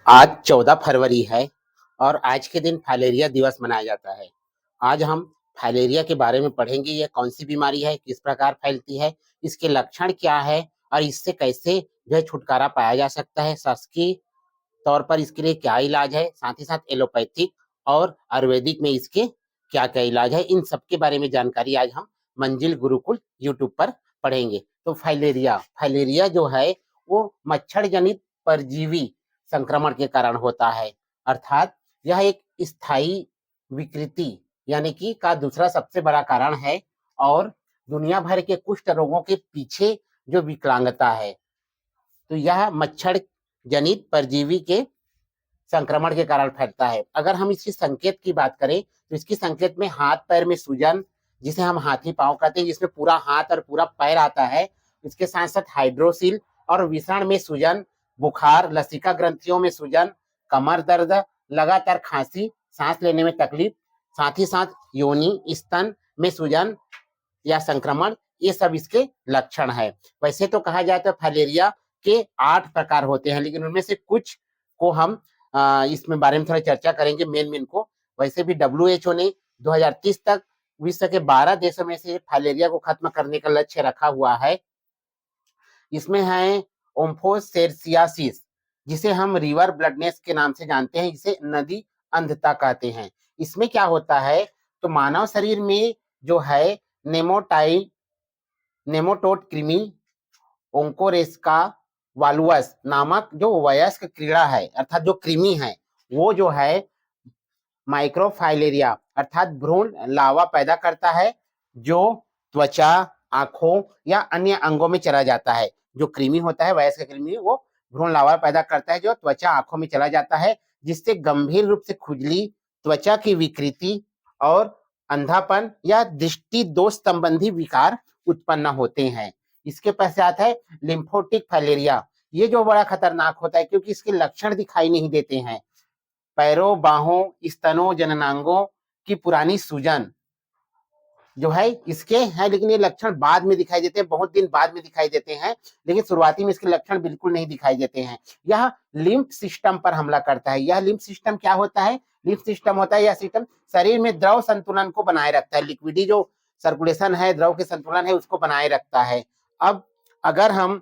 आज 14 फरवरी है और आज के दिन फाइलेरिया दिवस मनाया जाता है। आज हम फाइलेरिया के बारे में पढ़ेंगे। यह कौन सी बीमारी है, किस प्रकार फैलती है, इसके लक्षण क्या है और इससे कैसे जो है छुटकारा पाया जा सकता है। शासकीय तौर पर इसके लिए क्या इलाज है, साथ ही साथ एलोपैथिक और आयुर्वेदिक में इसके क्या क्या इलाज है, इन सब के बारे में जानकारी आज हम मंजिल गुरुकुल यूट्यूब पर पढ़ेंगे। तो फाइलेरिया फाइलेरिया जो है वो मच्छर जनित परजीवी संक्रमण के कारण होता है, अर्थात यह एक स्थायी विकृति यानी कि का दूसरा सबसे बड़ा कारण है और दुनिया भर के कुष्ठ रोगों के पीछे जो विकलांगता है, तो यह मच्छर जनित परजीवी के संक्रमण के कारण फैलता है। अगर हम इसकी संकेत की बात करें तो इसकी संकेत में हाथ पैर में सूजन, जिसे हम हाथी पांव कहते हैं, जिसमें पूरा हाथ और पूरा पैर आता है। इसके साथ साथ हाइड्रोसिल और विषण में सूजन, बुखार, लसिका ग्रंथियों में सूजन, कमर दर्द, लगातार खांसी, सांस लेने में तकलीफ, साथ ही साथ योनि स्तन में सूजन या संक्रमण, ये सब इसके लक्षण है। वैसे तो कहा जाए तो फाइलेरिया के 8 प्रकार होते हैं, लेकिन उनमें से कुछ को हम इसमें बारे में थोड़ा चर्चा करेंगे, मेन को। वैसे भी WHO ने 2030 तक विश्व के 12 देशों में से फाइलेरिया को खत्म करने का लक्ष्य रखा हुआ है। इसमें है ओम्फोसेरसियासिस, जिसे हम रिवर ब्लडनेस के नाम से जानते हैं, जिसे नदी अंधता कहते हैं। इसमें क्या होता है, तो मानव शरीर में जो है नेमाटोड कृमि ओंकोरेस्का वालुअस नामक जो वयस्क कीड़ा है, अर्थात जो कृमि है, वो जो है माइक्रोफाइलेरिया अर्थात भ्रूण लावा पैदा करता है, जो त्वचा, आंखों या अन्य अंगों में चला जाता है। जो कृमि होता है, वयस्क कृमि, वो भ्रूण लावा पैदा करता है जो त्वचा, आंखों में चला जाता है, जिससे गंभीर रूप से खुजली, त्वचा की विकृति और अंधापन या दृष्टि दोष संबंधी विकार उत्पन्न होते हैं। इसके पश्चात है लिम्फोटिक फाइलेरिया। ये जो बड़ा खतरनाक होता है, क्योंकि इसके लक्षण दिखाई नहीं देते हैं। पैरों, बाहों, स्तनों, जननांगों की पुरानी सूजन जो है इसके हैं, लेकिन ये लक्षण बाद में दिखाई देते हैं, बहुत दिन बाद में दिखाई देते हैं, लेकिन शुरुआती में इसके लक्षण बिल्कुल नहीं दिखाई देते हैं। यह लिम्फ सिस्टम पर हमला करता है। यह लिम्फ सिस्टम क्या होता है? लिम्फ सिस्टम होता है, यह सिस्टम शरीर में द्रव संतुलन को बनाए रखता है। लिक्विडी जो सर्कुलेशन है, द्रव के संतुलन है, उसको बनाए रखता है। अब अगर हम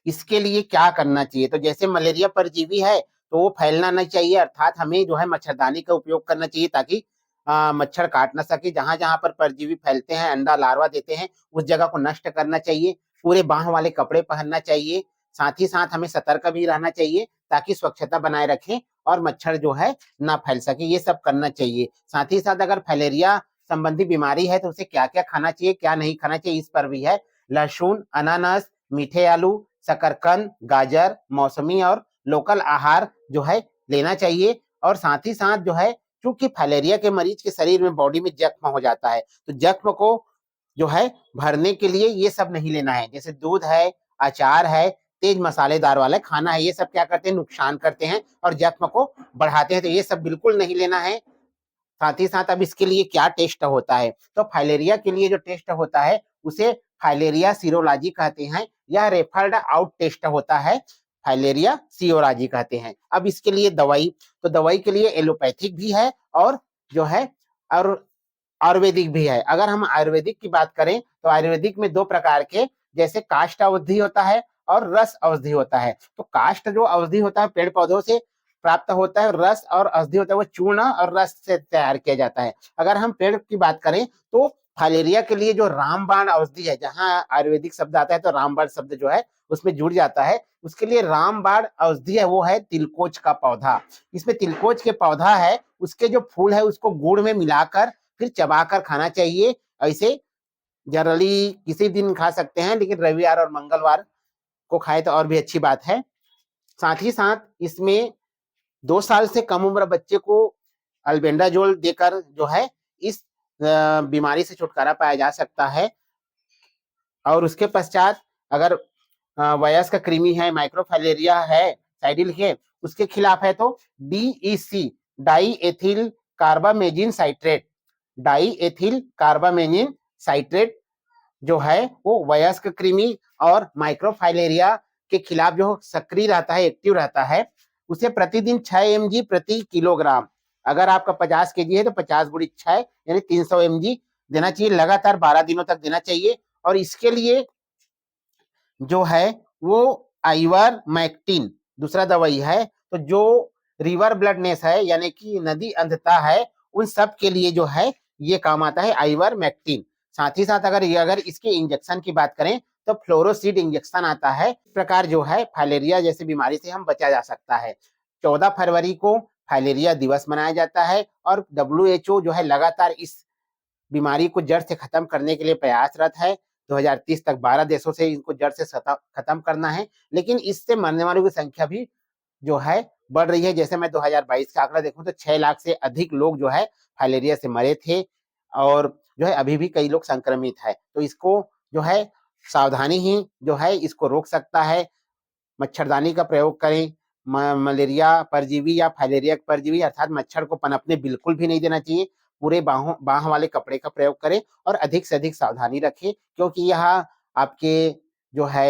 इसके लिए क्या करना चाहिए, तो जैसे मलेरिया परजीवी है तो वो फैलना नहीं चाहिए, अर्थात हमें जो है मच्छरदानी का उपयोग करना चाहिए, ताकि मच्छर काट ना सके। जहां जहां पर परजीवी फैलते हैं, अंडा लार्वा देते हैं, उस जगह को नष्ट करना चाहिए। पूरे बाह वाले कपड़े पहनना चाहिए। साथ ही साथ हमें सतर्क भी रहना चाहिए, ताकि स्वच्छता बनाए रखें और मच्छर जो है ना फैल सके। ये सब करना चाहिए। साथ ही साथ अगर फाइलेरिया संबंधी बीमारी है तो उसे क्या क्या खाना चाहिए, क्या नहीं खाना चाहिए, इस पर भी है। लहसुन, अनानास, मीठे आलू, शकरकंद, गाजर, मौसमी और लोकल आहार जो है लेना चाहिए। और साथ ही साथ जो है, क्योंकि फाइलेरिया के मरीज के शरीर में, बॉडी में जख्म हो जाता है, तो जख्म को जो है भरने के लिए ये सब नहीं लेना है। जैसे दूध है, अचार है, तेज मसालेदार वाला खाना है, ये सब क्या करते हैं, नुकसान करते हैं और जख्म को बढ़ाते हैं, तो ये सब बिल्कुल नहीं लेना है। साथ ही साथ अब इसके लिए क्या टेस्ट होता है, तो फाइलेरिया के लिए जो टेस्ट होता है उसे फाइलेरिया सीरोलॉजी कहते हैं। यह रेफर्ड आउट टेस्ट होता है, फाइलेरिया सीरोलॉजी कहते हैं। अब इसके लिए दवाई, तो दवाई के लिए एलोपैथिक भी है और जो है और आयुर्वेदिक भी है। अगर हम आयुर्वेदिक की बात करें तो आयुर्वेदिक में 2 प्रकार के, जैसे काष्ठ औषधि होता है और रस औषधि होता है। तो काष्ठ जो औषधि होता है पेड़ पौधों से प्राप्त होता है, रस और औषधि होता है वो चूर्ण और रस से तैयार किया जाता है। अगर हम पेड़ की बात करें तो फाइलेरिया के लिए जो रामबाण औषधि है, जहां आयुर्वेदिक शब्द आता है तो रामबाण शब्द जो है उसमें जुड़ जाता है, उसके लिए रामबाण औषधि है वो है तिलकोच का पौधा। इसमें तिलकोच के पौधा है, उसके जो फूल है उसको गुड़ में मिलाकर फिर चबाकर खाना चाहिए। ऐसे जनरली किसी दिन खा सकते हैं, लेकिन रविवार और मंगलवार को खाए तो और भी अच्छी बात है। साथ ही साथ इसमें 2 साल से कम उम्र बच्चे को अल्बेंडाजोल देकर जो है इस बीमारी से छुटकारा पाया जा सकता है। और उसके पश्चात अगर वयस्क कृमि है, माइक्रोफाइलेरिया है, साइडिल के उसके खिलाफ है, तो DEC die ethyl कार्बामेजिन citrate, die ethyl कार्बामेजिन citrate जो है वो वयस्क कृमि और माइक्रोफाइलेरिया के खिलाफ जो सक्रिय रहता है, एक्टिव रहता है। उसे प्रतिदिन 6 mg प्रति किलोग्राम, अगर आपका 50 केजी है तो 50 गुणित 6 यानी 300 mg देना चाहिए, लगातार 12 दिनों तक देना चाहिए। और इसके लिए जो है वो आइवरमेक्टिन दूसरा दवाई है। तो जो रिवर ब्लडनेस है यानी कि नदी अंधता है, उन सब के लिए जो है ये काम आता है आइवरमेक्टिन। साथ ही साथ अगर इसके इंजेक्शन की बात करें तो फ्लोरोसिड इंजेक्शन आता है। इस प्रकार जो है फाइलेरिया जैसी बीमारी से हम बचा जा सकता है। 14 फरवरी को फाइलेरिया दिवस मनाया जाता है और WHO जो है लगातार इस बीमारी को जड़ से खत्म करने के लिए प्रयासरत है। 2030 तक 12 देशों से इनको जड़ से खत्म करना है, लेकिन इससे मरने वालों की संख्या भी जो है बढ़ रही है। जैसे मैं 2022 का आंकड़ा देखूं तो 6 लाख से अधिक लोग जो है फाइलेरिया से मरे थे और जो है अभी भी कई लोग संक्रमित है। तो इसको जो है सावधानी ही जो है इसको रोक सकता है। मच्छरदानी का प्रयोग करें। मलेरिया परजीवी या फाइलेरिया परजीवी अर्थात मच्छर को पनपने बिल्कुल भी नहीं देना चाहिए। पूरे बाह वाले कपड़े का प्रयोग करें और अधिक से अधिक सावधानी रखें, क्योंकि यह आपके जो है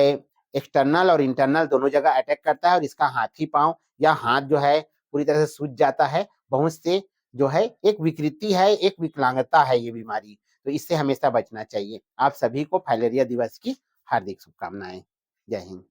एक्सटर्नल और इंटरनल दोनों जगह अटैक करता है और इसका हाथी पांव या हाथ जो है पूरी तरह से सूज जाता है। बहुत से जो है एक विकृति है, एक विकलांगता है ये बीमारी, तो इससे हमेशा बचना चाहिए। आप सभी को फाइलेरिया दिवस की हार्दिक शुभकामनाएं। जय हिंद।